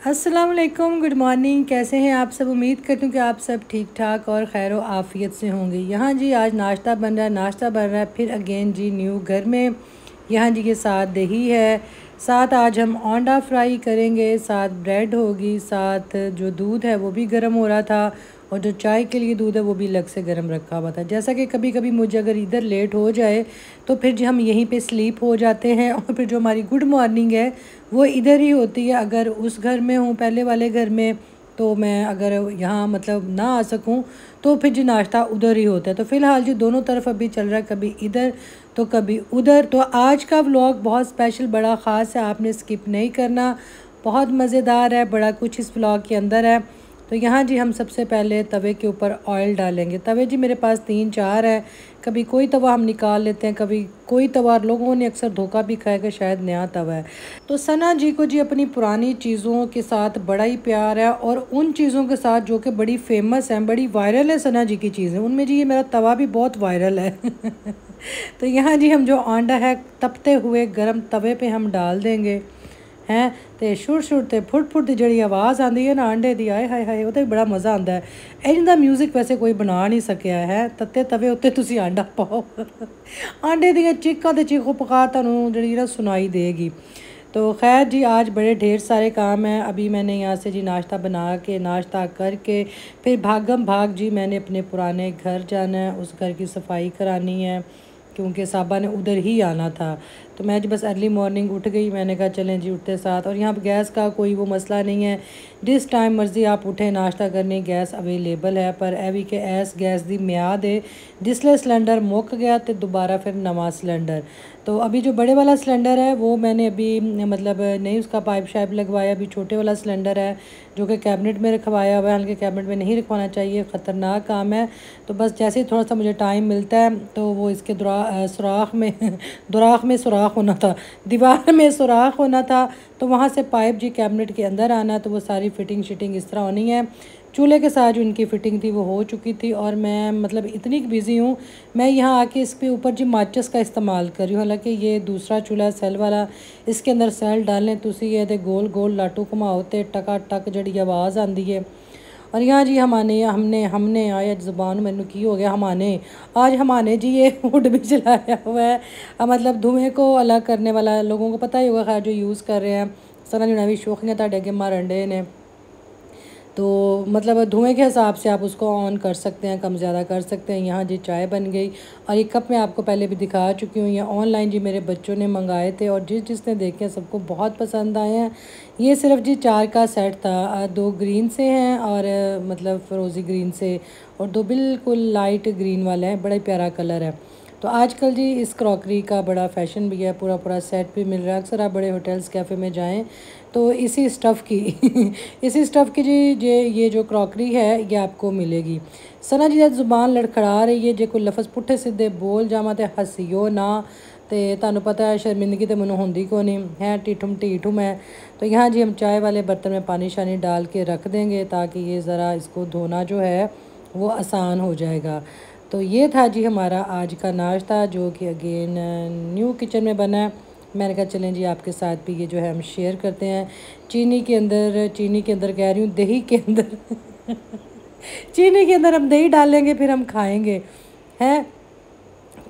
अस्सलाम वालेकुम, good morning. कैसे हैं आप सब? उम्मीद करती हूँ कि आप सब ठीक ठाक और खैर व आफ़ियत से होंगे। यहाँ जी आज नाश्ता बन रहा है फिर अगेन जी न्यू घर में। यहाँ जी के साथ दही है, साथ आज हम अंडा फ्राई करेंगे, साथ ब्रेड होगी, साथ जो दूध है वो भी गर्म हो रहा था और जो चाय के लिए दूध है वो भी अलग से गर्म रखा हुआ था। जैसा कि कभी कभी मुझे अगर इधर लेट हो जाए तो फिर जो हम यहीं पे स्लीप हो जाते हैं और फिर जो हमारी गुड मॉर्निंग है वो इधर ही होती है। अगर उस घर में हूँ पहले वाले घर में तो मैं अगर यहाँ मतलब ना आ सकूँ तो फिर जी नाश्ता उधर ही होता है। तो फ़िलहाल जी दोनों तरफ अभी चल रहा है, कभी इधर तो कभी उधर। तो आज का व्लॉग बहुत स्पेशल बड़ा ख़ास है, आपने स्किप नहीं करना, बहुत मज़ेदार है, बड़ा कुछ इस व्लॉग के अंदर है। तो यहाँ जी हम सबसे पहले तवे के ऊपर ऑयल डालेंगे। तवे जी मेरे पास 3-4 है, कभी कोई तवा हम निकाल लेते हैं, कभी कोई तवा। लोगों ने अक्सर धोखा भी खाया कि शायद नया तवा है। तो सना जी को जी अपनी पुरानी चीज़ों के साथ बड़ा ही प्यार है और उन चीज़ों के साथ जो कि बड़ी फेमस हैं, बड़ी वायरल है सना जी की चीज़ें, उनमें जी ये मेरा तवा भी बहुत वायरल है। तो यहाँ जी हम जो आंडा है तपते हुए गर्म तवे पे हम डाल देंगे हैं। तो शुर शुर ते फुट फुट की जी आवाज़ आती है ना आंडे की, आए हाय हाय, वो तो बड़ा मज़ा आता है। इनका म्यूजिक वैसे कोई बना नहीं सकिया है। तत्ते तवे उत्ते तुसी आंडा पाओ। आंडे दी चीखा तो चीखो पका तुहानू जी ना सुनाई देगी। तो खैर जी आज बड़े ढेर सारे काम हैं। अभी मैंने यहाँ से जी नाश्ता बना के नाश्ता करके फिर भागम भाग जी मैंने अपने पुराने घर जाना है, उस घर की सफाई करानी है क्योंकि साबा ने उधर ही आना था। तो मैं जी बस अर्ली मॉर्निंग उठ गई, मैंने कहा चलें जी उठते साथ। और यहाँ पर गैस का कोई वो मसला नहीं है, जिस टाइम मर्ज़ी आप उठें नाश्ता करने गैस अवेलेबल है। पर एवी के ऐस गैस की म्याद है, जिसले सिलेंडर मुक गया तो दोबारा फिर नवा सिलेंडर। तो अभी जो बड़े वाला सिलेंडर है वो मैंने अभी मतलब नहीं उसका पाइप शाइप लगवाया। अभी छोटे वाला सिलेंडर है जो कि कैबिनेट में रखवाया हुआ है, हालांकि कैबिनेट में नहीं रखवाना चाहिए, ख़तरनाक काम है। तो बस जैसे ही थोड़ा सा मुझे टाइम मिलता है तो वो इसके सुराख में दुराख में सुराख होना था, दीवार में सुराख होना था, तो वहाँ से पाइप जी कैबिनेट के अंदर आना। तो वो सारी फ़िटिंग शिटिंग इस तरह होनी है। चूल्हे के साथ जो इनकी फ़िटिंग थी वो हो चुकी थी और मैं मतलब इतनी बिज़ी हूँ, मैं यहाँ आके इसके ऊपर जी माचिस का इस्तेमाल कर रही हूँ। हालांकि ये दूसरा चूल्हा सेल वाला, इसके अंदर सेल डालें तुसी ये तो गोल गोल लाटू घुमाओ तो टका टक जड़ी आवाज़ आती है। और यहाँ जी हमने हमने आया ज़ुबान मैनू की हो गया, हमाने आज हमाने जी ये वुड भी जलाया हुआ है। मतलब धुएँ को अलग करने वाला, लोगों को पता ही होगा खैर जो यूज़ कर रहे हैं। सना जी भी शौकिया ताड़े अगे मारन डे ने, तो मतलब धुएँ के हिसाब से आप उसको ऑन कर सकते हैं, कम ज़्यादा कर सकते हैं। यहाँ जी चाय बन गई और ये कप मैं आपको पहले भी दिखा चुकी हूँ। ये ऑनलाइन जी मेरे बच्चों ने मंगाए थे और जिसने देखे सबको बहुत पसंद आए हैं। ये सिर्फ जी 4 का सेट था, 2 ग्रीन से हैं और मतलब फ़िरोज़ी ग्रीन से, और 2 बिल्कुल लाइट ग्रीन वाले हैं, बड़ा ही प्यारा कलर है। तो आजकल जी इस क्रॉकरी का बड़ा फ़ैशन भी है, पूरा पूरा सेट भी मिल रहा है। अक्सर आप बड़े होटल्स कैफ़े में जाएं तो इसी स्टफ़ की इसी स्टफ़ की जी ये जो क्रॉकरी है ये आपको मिलेगी। सना जी ज़ुबान लड़खड़ा रही है, जे कोई लफ्ज़ पुट्ठे सीधे बोल जावा तो हसीओ ना, तो तुहानू पता है शर्मिंदगी तो मैनू होंदी को नहीं है, टीठुम है। तो यहाँ जी हम चाय वाले बर्तन में पानी शानी डाल के रख देंगे ताकि ये ज़रा इसको धोना जो है वो आसान हो जाएगा। तो ये था जी हमारा आज का नाश्ता जो कि अगेन न्यू किचन में बना है। मैंने कहा चलें जी आपके साथ भी ये जो है हम शेयर करते हैं। चीनी के अंदर कह रही हूँ, दही के अंदर चीनी के अंदर हम दही डालेंगे फिर हम खाएंगे हैं।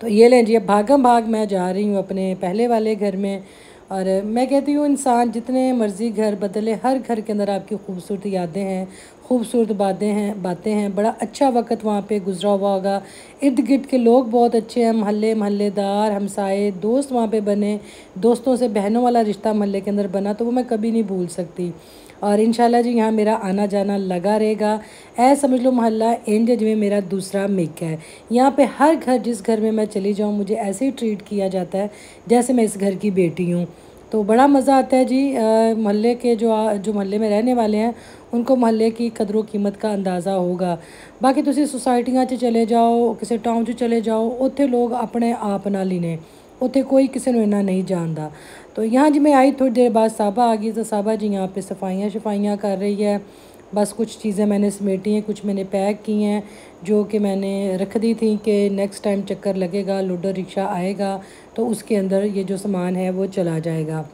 तो ये लें जी अब भागम भाग मैं जा रही हूँ अपने पहले वाले घर में। और मैं कहती हूँ इंसान जितने मर्ज़ी घर बदले, हर घर के अंदर आपकी खूबसूरत यादें हैं, खूबसूरत बातें हैं। बड़ा अच्छा वक्त वहाँ पे गुजरा हुआ होगा, इर्द गिर्द के लोग बहुत अच्छे हैं, महल्लेदार हमसाए दोस्त वहाँ पे बने, दोस्तों से बहनों वाला रिश्ता महल्ले के अंदर बना, तो वो मैं कभी नहीं भूल सकती। और इंशाल्लाह जी यहाँ मेरा आना जाना लगा रहेगा। समझ लो मोहल्ला इंज जिमें मेरा दूसरा मेक है। यहाँ पे हर घर, जिस घर में मैं चली जाऊँ मुझे ऐसे ही ट्रीट किया जाता है जैसे मैं इस घर की बेटी हूँ। तो बड़ा मज़ा आता है जी। मोहल्ले के जो मोहल्ले में रहने वाले हैं उनको मोहल्ले की कदर कीमत का अंदाज़ा होगा। बाकी तुसी सोसाइटियाँ च चले जाओ, किसी टाउन च चले जाओ, उत्थे लोग अपने आप नाल ही ने, उत्थे कोई किसी को इन्ना नहीं जानता। तो यहाँ जी मैं आई थोड़ी देर बाद साबा आ गई, तो साबा जी यहाँ पे सफाइयाँ कर रही है। बस कुछ चीज़ें मैंने समेटी हैं, कुछ मैंने पैक की हैं जो कि मैंने रख दी थी कि नेक्स्ट टाइम चक्कर लगेगा, लूडो रिक्शा आएगा तो उसके अंदर ये जो सामान है वो चला जाएगा।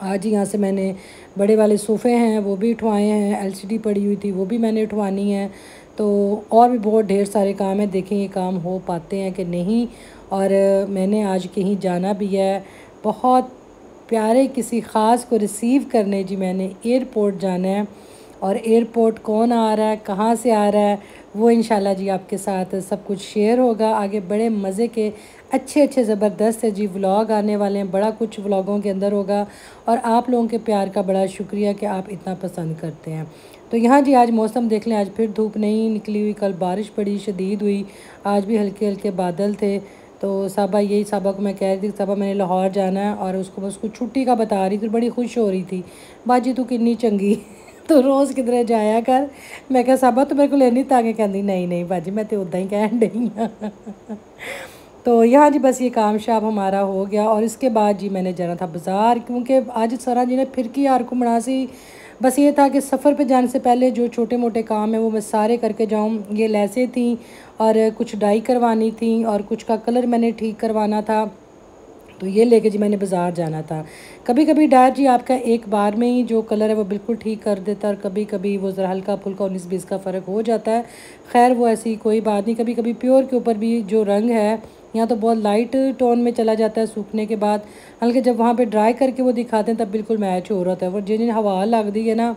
आज यहाँ से मैंने बड़े वाले सोफ़े हैं वो भी उठवाए हैं, एलसीडी पड़ी हुई थी वो भी मैंने उठवानी है। तो और भी बहुत ढेर सारे काम हैं, देखें ये काम हो पाते हैं कि नहीं। और मैंने आज कहीं जाना भी है, बहुत प्यारे किसी ख़ास को रिसीव करने जी मैंने एयरपोर्ट जाना है। और एयरपोर्ट कौन आ रहा है, कहाँ से आ रहा है, वो इंशाल्लाह जी आपके साथ सब कुछ शेयर होगा। आगे बड़े मज़े के अच्छे ज़बरदस्त है जी व्लॉग आने वाले हैं, बड़ा कुछ व्लॉगों के अंदर होगा। और आप लोगों के प्यार का बड़ा शुक्रिया कि आप इतना पसंद करते हैं। तो यहाँ जी आज मौसम देख लें, आज फिर धूप नहीं निकली हुई, कल बारिश बड़ी शदीद हुई, आज भी हल्के हल्के बादल थे। तो साबा को मैं कह रही थी, साबा मैंने लाहौर जाना है, और उसको छुट्टी का बता रही थी, बड़ी खुश हो रही थी, बाजी तू कितनी चंगी तो रोज़ किधरे जाया कर। मैं क्या साबा तो मेरे को लेनी ताकि कहती नहीं बाजी मैं तो उदा ही कह रही हाँ तो यहाँ जी बस ये काम शाम हमारा हो गया। और इसके बाद जी मैंने जाना था बाज़ार, क्योंकि आज सरा जी ने फिर की यार को मना सी, बस ये था कि सफ़र पे जाने से पहले जो छोटे मोटे काम हैं वो मैं सारे करके जाऊँ। ये लेसें थी और कुछ डाई करवानी थी और कुछ का कलर मैंने ठीक करवाना था, तो ये लेके जी मैंने बाज़ार जाना था। कभी कभी डायर जी आपका एक बार में ही जो कलर है वो बिल्कुल ठीक कर देता है, और कभी कभी वो ज़रा हल्का फुल्का 19-20 का फ़र्क हो जाता है। खैर वो ऐसी कोई बात नहीं, कभी कभी प्योर के ऊपर भी जो रंग है यहाँ तो बहुत लाइट टोन में चला जाता है सूखने के बाद, हल्के जब वहाँ पे ड्राई करके वो दिखाते हैं तब बिल्कुल मैच हो रहा था। वो जिन हवा लग दी है ना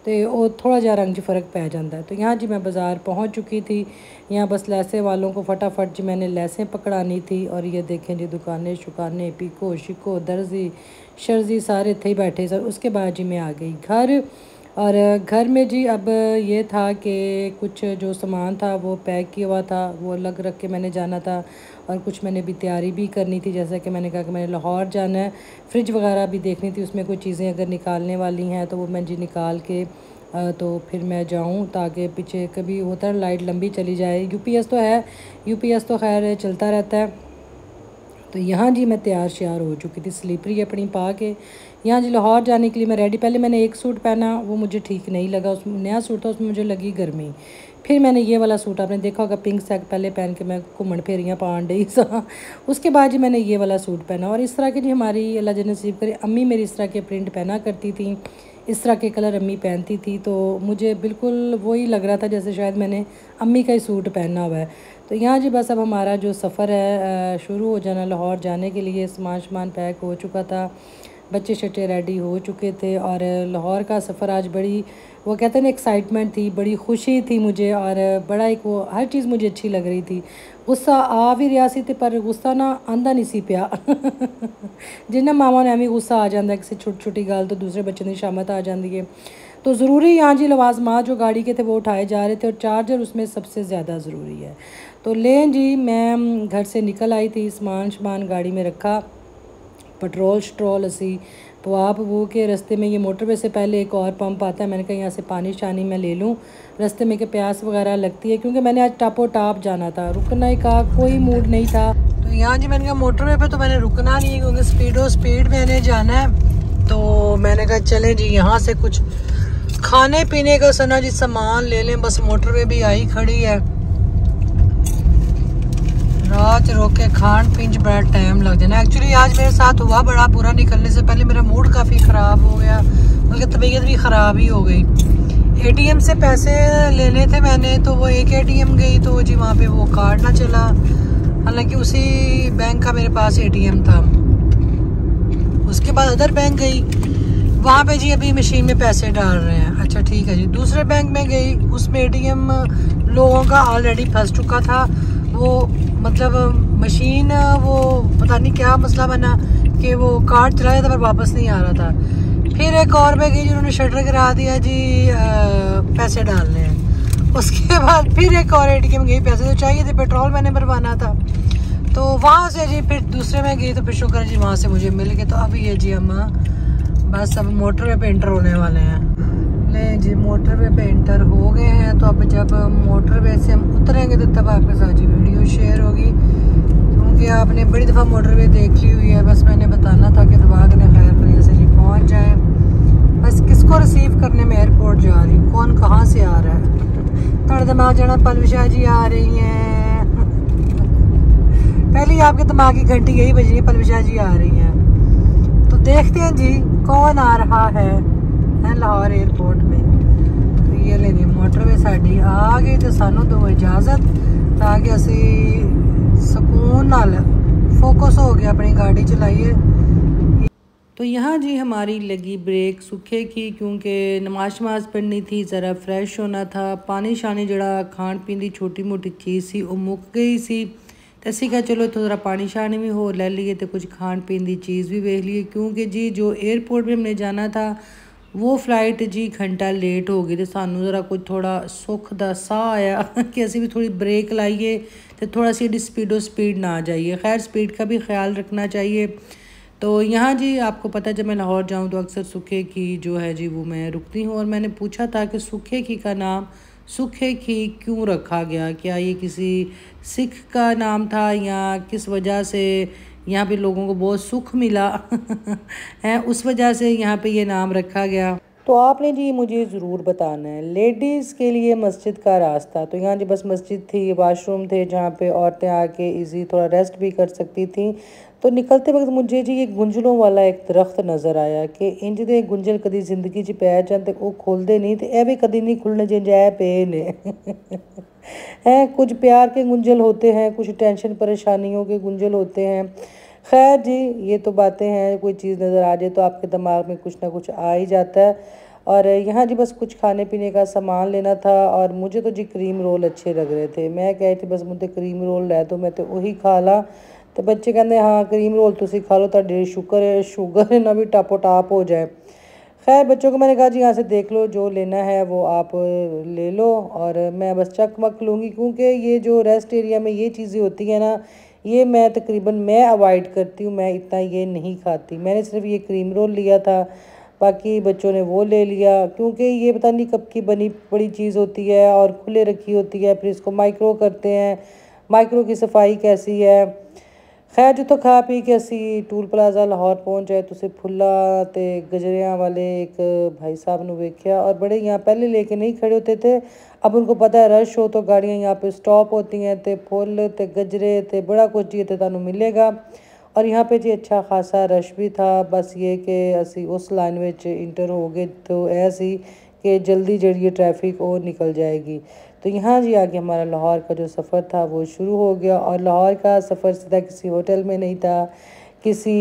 तो वो थोड़ा जहा रंग च फ़र्क पै जाता है। तो यहाँ जी मैं बाज़ार पहुँच चुकी थी, यहाँ बस लैसे वालों को फटाफट जी मैंने लैसें पकड़ानी थी। और ये देखें जी दुकानें शुकानें पीको शिको दर्जी शर्जी सारे थे बैठे सर। उसके बाद जी मैं आ गई घर, और घर में जी अब ये था कि कुछ जो सामान था वो पैक किया हुआ था, वो अलग रख के मैंने जाना था। और कुछ मैंने भी तैयारी भी करनी थी, जैसा कि मैंने कहा कि मैंने लाहौर जाना है, फ्रिज वगैरह भी देखनी थी, उसमें कोई चीज़ें अगर निकालने वाली हैं तो वो मैं जी निकाल के तो फिर मैं जाऊं, ताकि पीछे कभी होता है लाइट लंबी चली जाए। यूपीएस तो है, यूपीएस तो खैर चलता रहता है। तो यहाँ जी मैं तैयार श्यार हो चुकी थी, स्लीपरी अपनी पा के यहाँ जी लाहौर जाने के लिए मैं रेडी। पहले मैंने एक सूट पहना, वो मुझे ठीक नहीं लगा, उसमें नया सूट था, उसमें मुझे लगी गर्मी। फिर मैंने ये वाला सूट, आपने देखा होगा पिंक सैक पहले पहन के मैं घूमन फेरियाँ पान डई सा। उसके बाद जी मैंने ये वाला सूट पहना। और इस तरह की जी हमारी अल्लाह जन्नत नसीब करे, अम्मी मेरी इस तरह के प्रिंट पहना करती थी, इस तरह के कलर अम्मी पहनती थी, तो मुझे बिल्कुल वही लग रहा था जैसे शायद मैंने अम्मी का ही सूट पहना हुआ है। तो यहाँ जी बस अब हमारा जो सफ़र है शुरू हो जाना लाहौर जाने के लिए। सामान पैक हो चुका था, बच्चे शच्चे रेडी हो चुके थे, और लाहौर का सफ़र आज बड़ी वो कहते हैं ना एक्साइटमेंट थी, बड़ी खुशी थी मुझे, और बड़ा एक वो हर चीज़ मुझे अच्छी लग रही थी। गुस्सा आ भी रहा सी पर गुस्सा ना आंदा नहीं सी पिया जिन्ना मामा ने हमें गुस्सा आ जाता है किसी छोटी छोटी गल तो दूसरे बच्चे की शामत आ जाती है। तो ज़रूरी यहाँ जी लवाजमात जो गाड़ी के थे वो उठाए जा रहे थे, और चार्जर उसमें सबसे ज़्यादा ज़रूरी है। तो लें जी मैं घर से निकल आई थी, सामान गाड़ी में रखा, पेट्रोल शट्रोल असी पवा पवू के रास्ते में, ये मोटरवे से पहले एक और पंप आता है, मैंने कहा यहाँ से पानी शानी मैं ले लूँ रास्ते में कि प्यास वगैरह लगती है, क्योंकि मैंने आज टापो टाप जाना था, रुकने का कोई मूड नहीं था। तो यहाँ जी मैंने कहा मोटरवे पे तो मैंने रुकना नहीं है, क्योंकि स्पीड मैंने जाना है। तो मैंने कहा चलें जी यहाँ से कुछ खाने पीने का सना जी सामान ले लें, बस मोटरवे भी आई खड़ी है, रात रोके खान पीन बड़ा टाइम लग जाना। एक्चुअली आज मेरे साथ हुआ बड़ा बुरा, निकलने से पहले मेरा मूड काफ़ी ख़राब हो गया, बल्कि तबीयत भी ख़राब ही हो गई। एटीएम से पैसे लेने थे मैंने, तो वो एक एटीएम गई तो जी वहाँ पे वो कार्ड ना चला, हालांकि उसी बैंक का मेरे पास एटीएम था। उसके बाद अदर बैंक गई, वहाँ पे जी अभी मशीन में पैसे डाल रहे हैं। अच्छा ठीक है जी, दूसरे बैंक में गई, उसमें एटीएम लोगों का ऑलरेडी फंस चुका था, वो मतलब मशीन वो पता नहीं क्या मसला बना कि वो कार्ड चलाया था पर वापस नहीं आ रहा था। फिर एक और में गई जिन्होंने शटर गिरा दिया जी पैसे डालने हैं। उसके बाद फिर एक और एटीएम गई, पैसे तो चाहिए थे, पेट्रोल मैंने भरवाना था, तो वहाँ से जी फिर दूसरे में गई, तो फिर शुक्र जी वहाँ से मुझे मिल गए। तो अभी ये जी हम बस अब मोटरवे पे एंटर होने वाले हैं। ले जी मोटरवे पे एंटर हो गए हैं, तो अब जब मोटरवे से हम उतरेंगे तो तब आपके साथ जी वीडियो शेयर होगी, क्योंकि आपने बड़ी दफ़ा मोटरवे देख ली हुई है। बस मैंने बताना था कि दुआ करें खैर खैरियत से जी पहुँच जाए। बस किसको रिसीव करने में एयरपोर्ट जा रही हूँ, कौन कहाँ से आ रहा है। थोड़ा दिमाग जाना पलविशा जी आ रही हैं पहले आपके दिमाग की घंटी यही बज रही है, पलविशा जी आ रही हैं। तो देखते हैं जी कौन आ रहा है लाहौर एयरपोर्ट पे। तो ये ले जी मोटरवे साड़ी आ गई, तो सानू दो इजाजत ताकि असी सुकून नाल फोकस हो गया अपनी गाड़ी चलाइए। तो यहाँ जी हमारी लगी ब्रेक सूखे की, क्योंकि नमाज पढ़नी थी, ज़रा फ्रेश होना था। पानी शानी जड़ा खान पीन की छोटी मोटी चीज़ सी वो मुक गई सी, तो असी कहा चलो थोड़ा पानी शानी भी हो ले लिए, तो कुछ खान पीन की चीज़ भी वेख लिए। क्योंकि जी जो एयरपोर्ट पर हमने जाना था वो फ्लाइट जी घंटा लेट हो गई, तो सानू ज़रा कुछ थोड़ा सुख दा साह आया कि असी भी थोड़ी ब्रेक लाइए, तो थोड़ा सी स्पीड ना आ जाइए। खैर स्पीड का भी ख्याल रखना चाहिए। तो यहाँ जी आपको पता है जब मैं लाहौर जाऊँ तो अक्सर सूखे की जो है जी वो मैं रुकती हूँ। और मैंने पूछा था कि सूखे की का नाम सूखे की क्यों रखा गया, क्या ये किसी सिख का नाम था या किस वजह से यहाँ पे लोगों को बहुत सुख मिला है, उस वजह से यहाँ पे ये नाम रखा गया। तो आपने जी मुझे ज़रूर बताना है। लेडीज़ के लिए मस्जिद का रास्ता, तो यहाँ जी बस मस्जिद थी, वाशरूम थे जहाँ पे औरतें आके इजी थोड़ा रेस्ट भी कर सकती थी। तो निकलते वक्त मुझे जी एक गुंजलों वाला एक दरख्त नज़र आया कि इंज दे गुंजल कदी जिंदगी च पै जान ते वो खुलते नहीं, तो यह भी कदी नहीं खुलने जिंज ऐ पे ने हैं। कुछ प्यार के गुंजल होते हैं, कुछ टेंशन परेशानियों के गुंजल होते हैं। खैर जी ये तो बातें हैं, कोई चीज़ नज़र आ जाए तो आपके दिमाग में कुछ ना कुछ आ ही जाता है। और यहाँ जी बस कुछ खाने पीने का सामान लेना था, और मुझे तो जी क्रीम रोल अच्छे लग रहे थे। मैं कह थी बस मुझे क्रीम रोल लै दो, मैं तो वही खा ला। तो बच्चे कहते हाँ क्रीम रोल तुसी खा लो, तो शुगर ना भी टापो टाप हो जाए। खैर बच्चों को मैंने कहा जी यहाँ से देख लो जो लेना है वो आप ले लो, और मैं बस चकमक लूँगी, क्योंकि ये जो रेस्ट एरिया में ये चीज़ें होती हैं ना, ये मैं तकरीबन मैं अवॉइड करती हूँ, मैं इतना ये नहीं खाती। मैंने सिर्फ ये क्रीम रोल लिया था, बाकी बच्चों ने वो ले लिया, क्योंकि ये पता नहीं कब की बनी बड़ी चीज़ होती है और खुले रखी होती है, फिर इसको माइक्रो करते हैं, माइक्रो की सफाई कैसी है। खैर जो तो खा पी के असी टूल प्लाजा लाहौर पहुँच जाए, तो उसे फुल्ला ते गजरियाँ वाले एक भाई साहब ने वेख्या, और बड़े यहाँ पहले लेके नहीं खड़े होते थे, अब उनको पता है रश हो तो गाड़ियाँ यहाँ पे स्टॉप होती हैं, तो फुल ते गजरे ते बड़ा कुछ जी तो तुहानू मिलेगा। और यहाँ पे जी अच्छा खासा रश भी था। बस ये कि असी उस लाइन में इंटर हो गए तो ऐसी कि जल्दी जड़ी ट्रैफिक और निकल जाएगी। तो यहाँ जी आगे हमारा लाहौर का जो सफ़र था वो शुरू हो गया, और लाहौर का सफ़र सीधा किसी होटल में नहीं था, किसी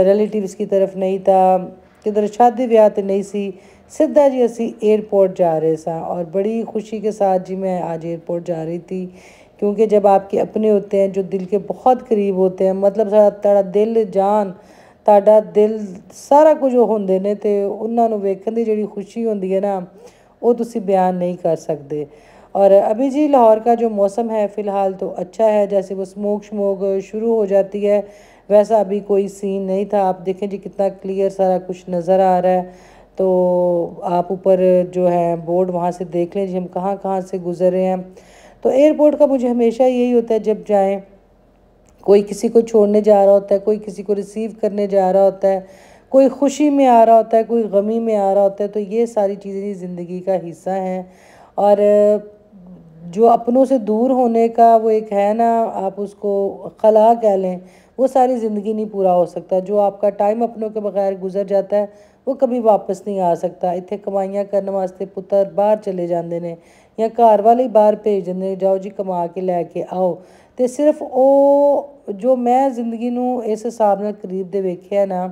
रिलेटिव्स की तरफ नहीं था, किधर शादी ब्याह तो नहीं सी, सीधा जी असी एयरपोर्ट जा रहे सा। और बड़ी खुशी के साथ जी मैं आज एयरपोर्ट जा रही थी, क्योंकि जब आपके अपने होते हैं जो दिल के बहुत करीब होते हैं, मतलब ताड़ा दिल जान ताड़ा दिल सारा कुछ होंदे ने, ते उन्हां नूं वेखण दी जिहड़ी खुशी होंदी है ना, वो तुसी बयान नहीं कर सकते। और अभी जी लाहौर का जो मौसम है फ़िलहाल तो अच्छा है, जैसे वो स्मोक शमोक शुरू हो जाती है वैसा अभी कोई सीन नहीं था। आप देखें जी कितना क्लियर सारा कुछ नज़र आ रहा है। तो आप ऊपर जो है बोर्ड वहाँ से देख लें जी हम कहाँ कहाँ से गुज़र रहे हैं। तो एयरपोर्ट का मुझे हमेशा यही होता है, जब जाएँ कोई किसी को छोड़ने जा रहा होता है, कोई किसी को रिसीव करने जा रहा होता है, कोई खुशी में आ रहा होता है, कोई गमी में आ रहा होता है, तो ये सारी चीज़ें ज़िंदगी का हिस्सा हैं। और जो अपनों से दूर होने का वो एक है ना, आप उसको खला कह लें, वो सारी ज़िंदगी नहीं पूरा हो सकता। जो आपका टाइम अपनों के बगैर गुजर जाता है वो कभी वापस नहीं आ सकता। इत्थे कमाइयां करने वास्ते पुत्र बाहर चले जाते हैं, या घर वाले ही बाहर भेज देंगे, जाओ जी कमा के लैके आओ। तो सिर्फ वो जो मैं ज़िंदगी नूं इस हिसाब नाल करीब दे वेख्या ना,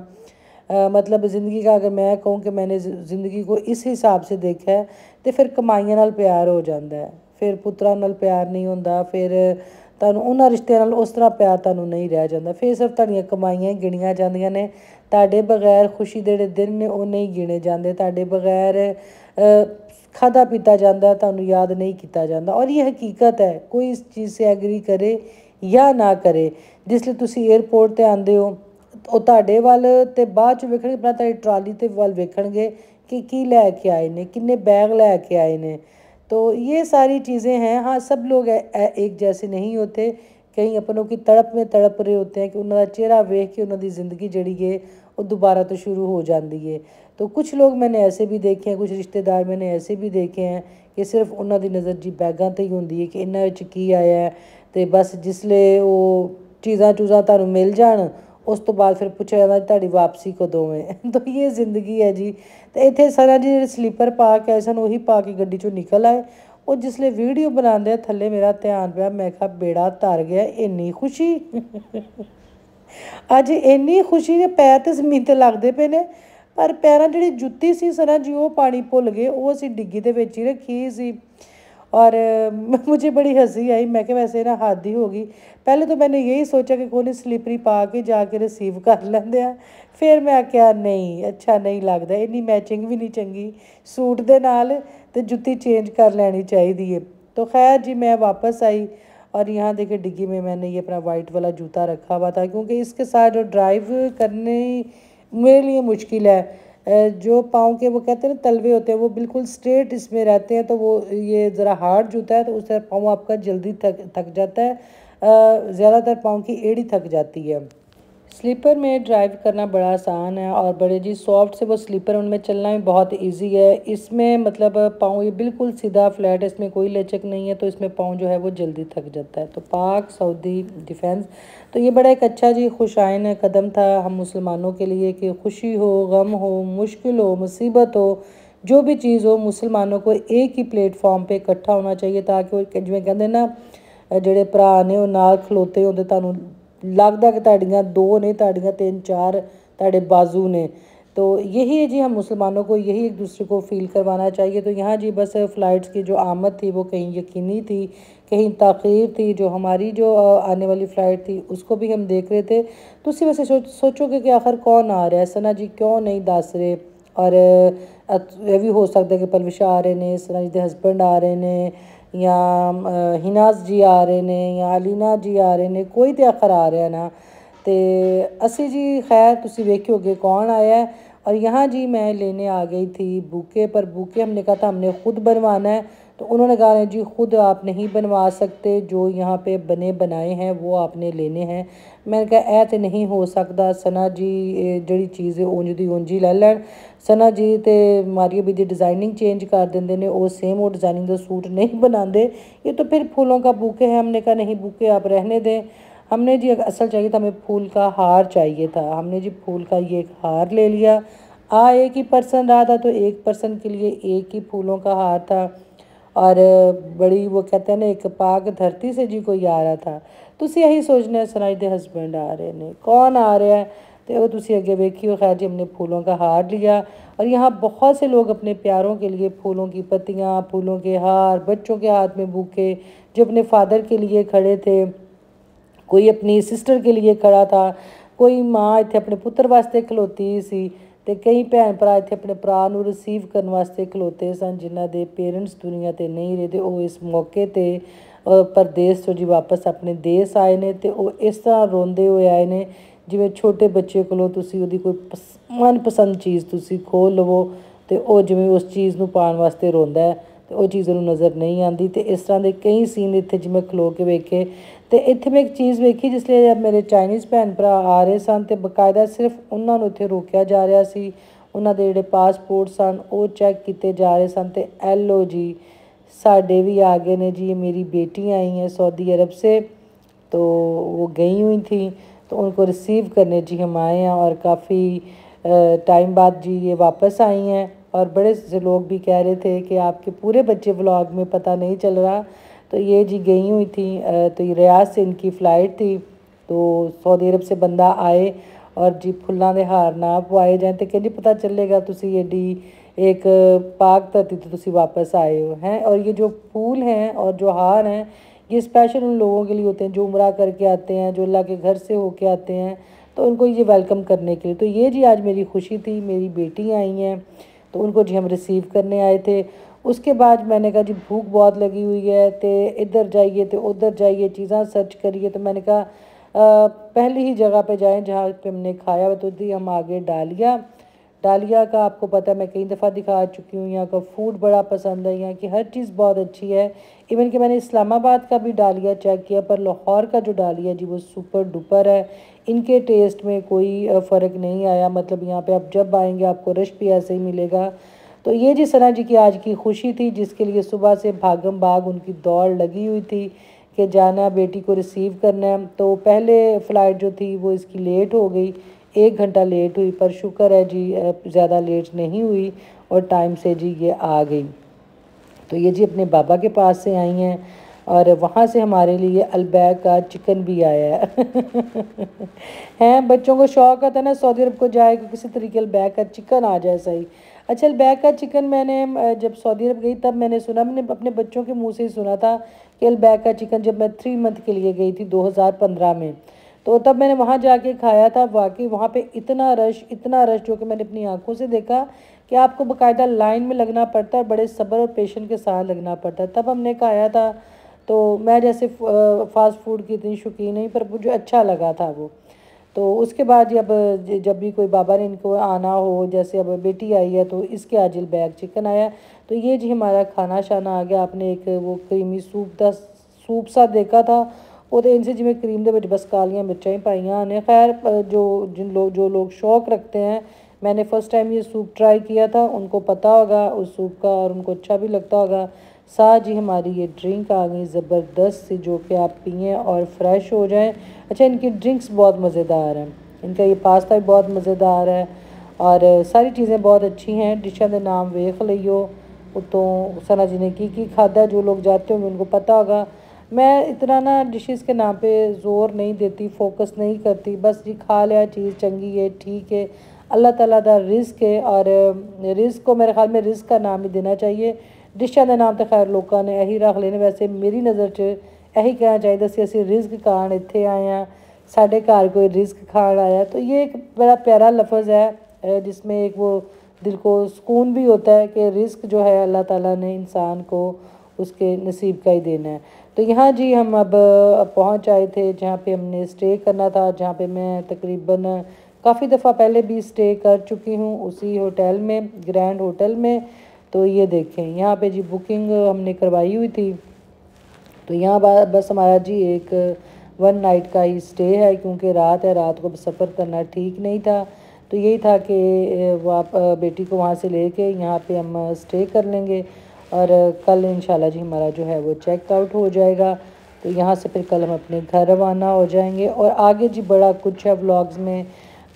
मतलब ज़िंदगी का अगर मैं कहूँ कि मैंने ज़िंदगी को इस हिसाब से देखा है, तो फिर कमाइयां नाल प्यार हो जाता है, फिर पुत्रा नाल प्यार नहीं होंदा, फिर तुहानूं उन्हां रिश्तिਆਂ नाल उस तरह प्यार तुहानूं नहीं रह जाता, फिर सिर्फ तुहाड़ियां कमाइयां ही गिणियां जांदियां ने। तुहाडे बगैर खुशी दे ਜਿਹੜੇ दिन ने वो नहीं गिने जाते, तुहाडे बगैर खाधा पीता जाता, तुहानूं याद नहीं किया जाता। और ये हकीकत है, कोई इस चीज़ से एग्री करे या ना करे, जिसले तुसी एयरपोर्ट ते आंदे हो ਉਹ ਤੁਹਾਡੇ ਵੱਲ ਤੇ ਬਾਅਦ 'ਚ ਵੇਖਣਗੇ, ਪਹਿਲਾਂ ਤੁਹਾਡੀ ਟਰਾਲੀ ਤੇ ਵੱਲ ਵੇਖਣਗੇ कि की लैके आए ने, किन्ने बैग लैके आए ने। तो ये सारी चीज़ें हैं। हाँ सब लोग एक जैसे नहीं होते, कहीं अपनों की तड़प में तड़प रहे होते हैं कि उन्होंने चेहरा वेख के उन्होंने ज़िंदगी जड़ी है वो दोबारा तो शुरू हो जाती है। तो कुछ लोग मैंने ऐसे भी देखे हैं, कुछ रिश्तेदार मैंने ऐसे भी देखे हैं कि सिर्फ उन्होंने नज़र जी बैगां ते ही होंदी है कि इन्हां विच की आया है, तो बस जिसले वो चीज़ां चूज़ां तुहानूं मिल जाण उस तो बाद फिर पूछा जाता ਤੁਹਾਡੀ वापसी कदों है। तो ये ज़िंदगी है जी। तो इतने सर जी स्लीपर पा के आए सन उही पा के गड्डी चों निकल आए। ਉਹ ਜਿਸਲੇ ਵੀਡੀਓ ਬਣਾਉਂਦੇ ਥੱਲੇ ਮੇਰਾ ਧਿਆਨ ਪਿਆ, ਮੈਂ ਕਿਹਾ ਬੇੜਾ ਤਰ ਗਿਆ, ਇੰਨੀ ਖੁਸ਼ੀ। ਅੱਜ ਇੰਨੀ ਖੁਸ਼ੀ ਦੇ ਪੈਰ ਤੇ ਜ਼ਮੀਨ ਤੇ ਲੱਗਦੇ ਪਏ ਨੇ, ਪਰ ਪੈਰਾਂ ਜਿਹੜੀ ਜੁੱਤੀ ਸੀ ਸਰਾਂ ਜੀ ਉਹ ਪਾਣੀ ਭੁੱਲ ਗਏ, ਉਹ ਅਸੀਂ ਡਿੱਗੀ ਦੇ ਵਿੱਚ ਹੀ ਰੱਖੀ ਸੀ। और मुझे बड़ी हंसी आई। मैं क्या वैसे ना हद ही होगी। पहले तो मैंने यही सोचा कि कोई स्लीपरी पा के जाके रिसीव कर लेंदे आ, फिर मैं क्या नहीं अच्छा नहीं लगता, इन्नी मैचिंग भी नहीं चंगी सूट दे नाल, ते जुत्ती चेंज कर लेनी चाहिए है। तो खैर जी मैं वापस आई और यहाँ देखिए डिग्गी में मैंने ये अपना वाइट वाला जूता रखा हुआ था, क्योंकि इसके साथ जो ड्राइव करने मेरे लिए मुश्किल है। जो पाँव के वो कहते हैं ना तलवे होते हैं वो बिल्कुल स्ट्रेट इसमें रहते हैं, तो वो ये ज़रा हार्ड जूता है, तो उससे पाँव आपका जल्दी थक जाता है। ज़्यादातर पाँव की एड़ी थक जाती है। स्लीपर में ड्राइव करना बड़ा आसान है और बड़े जी सॉफ्ट से वो स्लीपर, उनमें चलना भी बहुत इजी है। इसमें मतलब पाँव ये बिल्कुल सीधा फ्लैट है, इसमें कोई लचक नहीं है, तो इसमें पाँव जो है वो जल्दी थक जाता है। तो पाक सऊदी डिफेंस, तो ये बड़ा एक अच्छा जी खुशाइन कदम था हम मुसलमानों के लिए कि खुशी हो, गम हो, मुश्किल हो, मुसीबत हो, जो भी चीज़ हो, मुसलमानों को एक ही प्लेटफॉर्म पर इकट्ठा होना चाहिए, ताकि जिवें कहंदे ना ਜਿਹੜੇ ਭਰਾ ਨੇ ਉਹ ਨਾਲ ਖਲੋਤੇ ਹੁੰਦੇ, ਤੁਹਾਨੂੰ लगता कि ताड़ियाँ दो ने, ताड़ियाँ तीन चार ताड़े बाजू ने। तो यही है जी, हम मुसलमानों को यही एक दूसरे को फ़ील करवाना चाहिए। तो यहाँ जी बस फ़्लाइट्स की जो आमद थी वो कहीं यकीनी थी, कहीं ताख़ीर थी। जो हमारी जो आने वाली फ़्लाइट थी उसको भी हम देख रहे थे। तो उसी वजह से सोचोगे कि आखिर कौन आ रहा है, सना जी क्यों नहीं दस रहे। और ये भी हो सकता है कि पलविशा आ रहे ने, सना जी के हसबैंड आ रहे ने, या हिनाज जी आ रहे ने, या अलीना जी आ रहे ने, कोई तो आखिर आ रहा है ना। तो असी जी खैर तुसी वेखोगे कौन आया है। और यहाँ जी मैं लेने आ गई थी बुके, पर बुके हमने कहा था हमने ख़ुद बनवाना है। तो उन्होंने कहा है जी ख़ुद आप नहीं बनवा सकते, जो यहाँ पे बने बनाए हैं वो आपने लेने हैं। मैंने कहा तो नहीं हो सकता, सना जी जी चीज़ उंज दी उंज ही लै लैन। सना जी तो मारिया भी दी डिज़ाइनिंग चेंज कर देंगे ने, वो सेम वो डिज़ाइनिंग का सूट नहीं बनाते। ये तो फिर फूलों का बुके है। हमने कहा नहीं बुके आप रहने दें, हमने जी असल चाहिए था, हमें फूल का हार चाहिए था। हमने जी फूल का ये एक हार ले लिया। एक ही पर्सन रहा था, तो एक पर्सन के लिए एक ही फूलों का हार था। और बड़ी वो कहते हैं ना एक पाक धरती से जी कोई आ रहा था। तुसी यही सोचना सनाई दे हसबैंड आ रहे ने, कौन आ रहा है, तो वो तुसी अगे वेखियो। खैर जी हमने फूलों का हार लिया। और यहाँ बहुत से लोग अपने प्यारों के लिए फूलों की पत्तियाँ, फूलों के हार, बच्चों के हाथ में बुके, जो अपने फादर के लिए खड़े थे, कोई अपनी सिस्टर के लिए खड़ा था, कोई माँ इत्थे अपने पुत्र वास्ते खलोती सी, ते कई भैन भरा इत्थे अपने भरा नूं रिसीव करने वास्ते खलोते सन, जिन्हां दे पेरेंट्स दुनिया ते नहीं रहे। ते वो इस मौके ते परदेस तो जी वापस अपने देश आए ने, ते वो इस तरह रोंदे हुए आए ने जिवें छोटे बच्चे कोलों तुसी उहदी कोई मनपसंद चीज़ तुसी खोह लवो, ते वो जिवें उस चीज़ नूं पाउण वास्ते रोंदा है, ते वो चीज़ उहनूं नज़र नहीं आती। तो इस तरह के कई सीन इत्थे जिवें खलो के वेखे। तो इत्थे मैं एक चीज़ वेखी, जिसले मेरे चाइनीज़ भैन भरा आ रहे सन, तो बकायदा सिर्फ उन्होंने उत्थे रोकया जा रहा सी, उन्हां दे जिहड़े पासपोर्ट सन वो चैक किए जा रहे सन। तो एलो जी साडे भी आ गए ने जी, मेरी बेटी आई हैं सऊदी अरब से, तो वो गई हुई थी, तो उनको रिसीव करने जी हम आए हैं। और काफ़ी टाइम बाद जी ये वापस आई हैं। और बड़े से लोग भी कह रहे थे कि आपके पूरे बच्चे व्लॉग में पता नहीं चल रहा। तो ये जी गई हुई थी, तो ये रियाज से इनकी फ़्लाइट थी, तो सऊदी अरब से बंदा आए और जी फुल्लां दे हार ना पवाए जाए, तो कहंदी पता चलेगा तुसी एडी एक पाक धरती तो तुसी वापस आए हो हैं। और ये जो फूल हैं और जो हार हैं, ये स्पेशल उन लोगों के लिए होते हैं जो उम्रा करके आते हैं, जो अल्लाह के घर से होके आते हैं, तो उनको ये वेलकम करने के लिए। तो ये जी आज मेरी खुशी थी, मेरी बेटी आई हैं, तो उनको जी हम रिसीव करने आए थे। उसके बाद मैंने कहा जी भूख बहुत लगी हुई है, तो इधर जाइए तो उधर जाइए, चीज़ां सर्च करिए। तो मैंने कहा पहली ही जगह पे जाएं जहाँ पे हमने खाया। तो दी हम आगे डालिया। डालिया का आपको पता है मैं कई दफ़ा दिखा चुकी हूँ, यहाँ का फूड बड़ा पसंद है, यहाँ की हर चीज़ बहुत अच्छी है। इवन कि मैंने इस्लामाबाद का भी डालिया चेक किया, पर लाहौर का जो डालिया जी वो सुपर डुपर है। इनके टेस्ट में कोई फ़र्क नहीं आया। मतलब यहाँ पे आप जब आएंगे आपको रश भी ऐसे ही मिलेगा। तो ये जी सना जी की आज की खुशी थी, जिसके लिए सुबह से भागम भाग उनकी दौड़ लगी हुई थी कि जाना बेटी को रिसीव करना है। तो पहले फ़्लाइट जो थी वो इसकी लेट हो गई, 1 घंटा लेट हुई, पर शुक्र है जी ज़्यादा लेट नहीं हुई और टाइम से जी ये आ गई। तो ये जी अपने बाबा के पास से आई हैं और वहाँ से हमारे लिए अलबैग का चिकन भी आया है। हैं बच्चों को शौक़ होता है ना सऊदी अरब को जाए कि किसी तरीके अलबैग का चिकन आ जाए सही। अच्छा अलबैग का चिकन मैंने जब सऊदी अरब गई तब मैंने सुना, मैंने अपने बच्चों के मुँह से ही सुना था कि अलबैग का चिकन, जब मैं 3 मंथ के लिए गई थी 2015 में, तो तब मैंने वहाँ जाके खाया था। वाकई वहाँ पे इतना रश जो कि मैंने अपनी आंखों से देखा कि आपको बाकायदा लाइन में लगना पड़ता है, बड़े सब्र और पेशेंस के साथ लगना पड़ता है। तब हमने खाया था। तो मैं जैसे फास्ट फूड की इतनी शौकीन नहीं, पर मुझे अच्छा लगा था वो। तो उसके बाद जब भी कोई बाबा ने इनको आना हो, जैसे अब बेटी आई है तो इसके आज अलबैग चिकन आया। तो ये जी हमारा खाना शाना आ गया। आपने एक वो क्रीमी सूप सा देखा था, ਉਹਦੇ इनसे जिमें क्रीम ਦੇ ਵਿੱਚ बस कालियाँ मिर्चां ही पाइयां ने। खैर जो लोग शौक़ रखते हैं, मैंने फ़र्स्ट टाइम ये सूप ट्राई किया था, उनको पता होगा उस सूप का और उनको अच्छा भी लगता होगा। साथ जी हमारी ये ड्रिंक आ गई ज़बरदस्त सी, जो कि आप पिएँ और फ्रेश हो जाएं। अच्छा इनकी ड्रिंक्स बहुत मज़ेदार हैं, इनका ये पास्ता भी बहुत मज़ेदार है और सारी चीज़ें बहुत अच्छी हैं। डिशा के नाम वेख लियो उतों सना जी ने की खादा, जो लोग जाते होंगे उनको पता होगा। मैं इतना ना डिशेस के नाम पे ज़ोर नहीं देती, फोकस नहीं करती, बस जी खा लिया चीज़ चंगी है ठीक है, अल्लाह ताला दा रिस्क है और रिस्क को मेरे ख्याल में रिस्क का नाम ही देना चाहिए। डिशा का नाम तो खैर लोगों ने यही रख लेने, वैसे मेरी नज़र च यही कहना चाहिए सी असी रिस्क खान इत्थे आए हैं, साढ़े घर कोई रिस्क खान आया। तो ये एक बड़ा प्यारा लफ्ज़ है जिसमें एक वो दिल को सुकून भी होता है कि रिस्क जो है अल्लाह ताला ने इंसान को उसके नसीब का ही देना है। तो यहाँ जी हम अब पहुँच आए थे जहाँ पे हमने स्टे करना था, जहाँ पे मैं तकरीबन काफ़ी दफ़ा पहले भी स्टे कर चुकी हूँ उसी होटल में, ग्रैंड होटल में। तो ये देखें यहाँ पे जी बुकिंग हमने करवाई हुई थी। तो यहाँ बस हमारा जी एक 1 नाइट का ही स्टे है, क्योंकि रात है, रात को सफ़र करना ठीक नहीं था। तो यही था कि वो आप बेटी को वहाँ से लेके यहाँ पे हम स्टे कर लेंगे और कल इंशाल्लाह जी हमारा जो है वो चेक आउट हो जाएगा। तो यहाँ से फिर कल हम अपने घर रवाना हो जाएंगे और आगे जी बड़ा कुछ है व्लॉग्स में,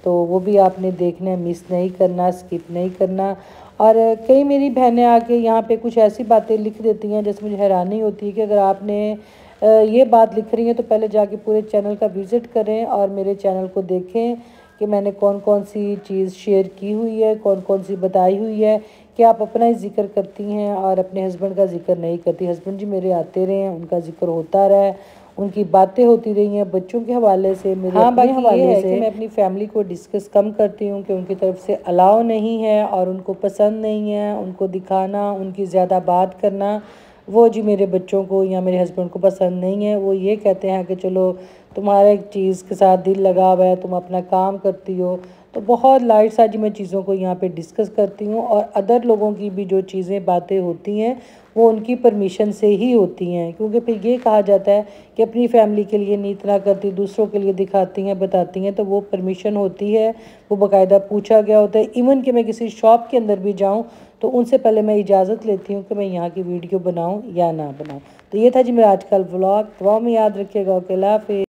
तो वो भी आपने देखना है, मिस नहीं करना, स्किप नहीं करना। और कई मेरी बहनें आके यहाँ पे कुछ ऐसी बातें लिख देती हैं जैसे मुझे हैरानी होती है कि अगर आपने ये बात लिख रही हैं तो पहले जाके पूरे चैनल का विज़िट करें और मेरे चैनल को देखें कि मैंने कौन कौन सी चीज़ शेयर की हुई है, कौन कौन सी बताई हुई है, कि आप अपना ही जिक्र करती हैं और अपने हस्बैंड का जिक्र नहीं करती। हस्बैंड जी मेरे आते रहे हैं, उनका जिक्र होता रहा है, उनकी बातें होती रही हैं बच्चों के हवाले से, मेरे अपने हवाले से। मैं अपनी फैमिली को डिस्कस कम करती हूँ कि उनकी तरफ से अलाउ नहीं है और उनको पसंद नहीं है उनको दिखाना, उनकी ज़्यादा बात करना। वो जी मेरे बच्चों को या मेरे हस्बैंड को पसंद नहीं है। वो ये कहते हैं कि चलो तुम्हारा एक चीज़ के साथ दिल लगा हुआ है, तुम अपना काम करती हो। तो बहुत लाइट सा जी मैं चीज़ों को यहाँ पे डिस्कस करती हूँ और अदर लोगों की भी जो चीज़ें बातें होती हैं वो उनकी परमिशन से ही होती हैं, क्योंकि फिर ये कहा जाता है कि अपनी फैमिली के लिए नहीं इतना करती, दूसरों के लिए दिखाती हैं बताती हैं, तो वो परमिशन होती है, वो बाकायदा पूछा गया होता है। इवन कि मैं किसी शॉप के अंदर भी जाऊँ तो उनसे पहले मैं इजाज़त लेती हूँ कि मैं यहाँ की वीडियो बनाऊँ या ना बनाऊँ। तो ये था जी मेरा आज का व्लॉग, दुआ में याद रखिएगा। ओके अल्लाह हाफ़िज़।